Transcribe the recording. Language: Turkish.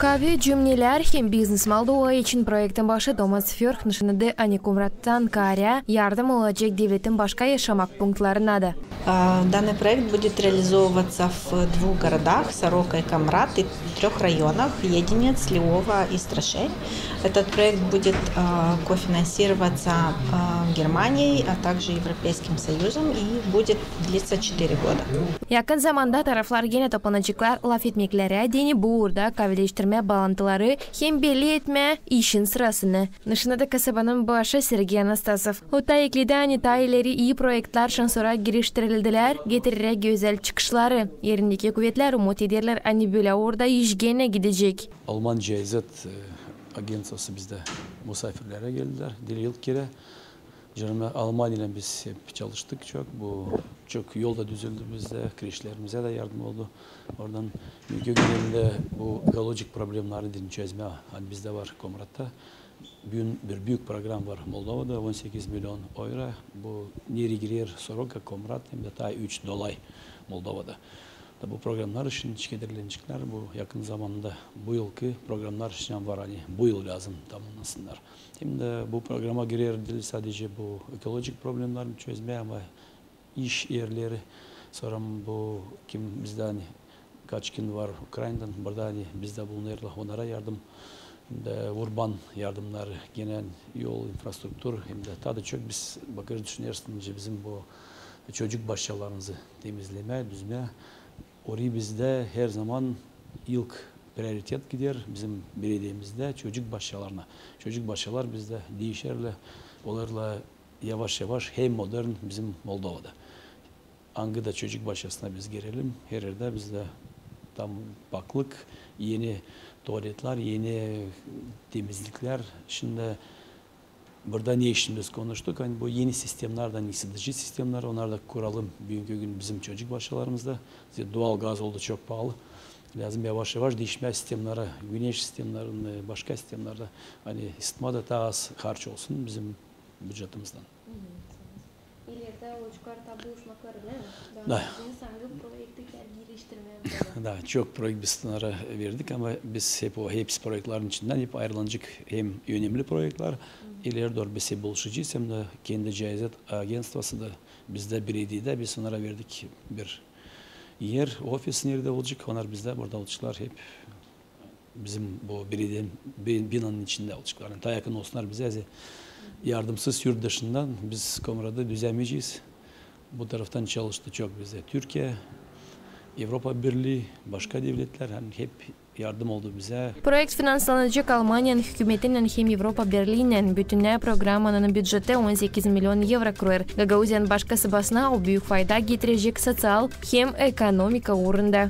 Kavi cümleler hem biznes Moldova için proyektin başı Thomas Fjörk nişanıdı Anikumrat'tan Karya yardım olacak devletin başka yaşamak punktlarına da. Данный проект будет реализовываться в двух городах, Сорока и Камрат, и 3 районах, Единец, Львова и Страшень. Этот проект будет кофинансироваться Германией, а также Европейским Союзом и будет длиться 4 года. Yakın zamanda taraflar gene toplanacaklar laf etmeklere deni bu uğurda kavileştirme bağlantıları hem belli etme işin sırasını. Nişanıda kasabanın başı Sergey Anastasov. Ota ekledi anitayları iyi proyektler şansora giriştirildiler, getirerek güzel çıkışları. Yerindeki kuvvetler umut ederler ani böyle orada iş gene gidecek. Alman GIZ agentsiyası bizde misafirlere geldiler. Yıl kere. Almanya ile biz hep çalıştık çok. Bu çok yolda düzüldü bizde. Kreşlerimize de yardım oldu. Oradan Gökdelen'de bu ekolojik problemleri çözme hani bizde var Komrat'ta. Bir büyük program var Moldova'da 18 milyon euro. Bu neri girer Soroka, Komrat hem de ta 3 dolay Moldova'da. Bu programlar için çıkardırılacaklar. Bu yakın zamanda bu yılki programlar için var hani bu yıl lazım tamamlasınlar. Hem de bu programa girer değil sadece bu ekolojik problemlerini çözmeye ama iş yerleri sonra bu kim bizde hani kaç gün var Ukrayna'dan burada hani bizde bulunurlar onlara yardım hem de urban yardımlar genel yol infrastruktür hem de tadı çok biz bakır düşünürsünüz bizim bu çocuk başlarımızı temizleme düzme orayı bizde her zaman ilk prioritet gider bizim belediyemizde çocuk başlarına. Çocuk başlar bizde değişerle, onlarla yavaş yavaş hem modern bizim Moldova'da. Angı'da çocuk başlasına biz girelim. Her yerde bizde tam baklık, yeni tuvaletler, yeni temizlikler. Şimdi burada ne işimiz konuştuk? Hani bu yeni sistemlerden, ısıtıcı sistemler, onları da kuralım. Bugünkü gün bizim çocuk başlarımızda. Doğal gaz oldu çok pahalı. Lazım yavaş yavaş değişme sistemleri, güneş sistemlerinde, başka sistemlerde hani ısıtma da daha az harç olsun bizim bütçemizden. İleride o çıkarta buluşmakları ne? Da. Hangi proyektler geliştirmeye Da çok projekt biz sınıra verdik ama biz hep o hepsi projektlerin içinden hep ayrılacak hem önemli projektler. İleride doğru biz hep buluşacağız hem de kendi GIZ agentsiyası da bizde belediyede biz sınıra verdik bir yer, ofis nerede olacak? Onlar bizde burada olacaklar hep bizim bu belediyenin binanın içinde olacaklar. Yani daha yakın olsunlar bize yardımsız yurt dışından biz Komrat'ta düzenleyeceğiz. Bu taraftan çalıştı çok bize Türkiye, Avrupa Birliği, başka devletler hani hep yardım oldu bize. Projekt finanslanacak Almanya'nın hükümetinin hem Avrupa Birliği'nin bütünlüğü programının bütçeti 18 milyon euro kurur. Gagauzyan başkası basına o büyük fayda getirecek sosyal hem ekonomika uğrunda.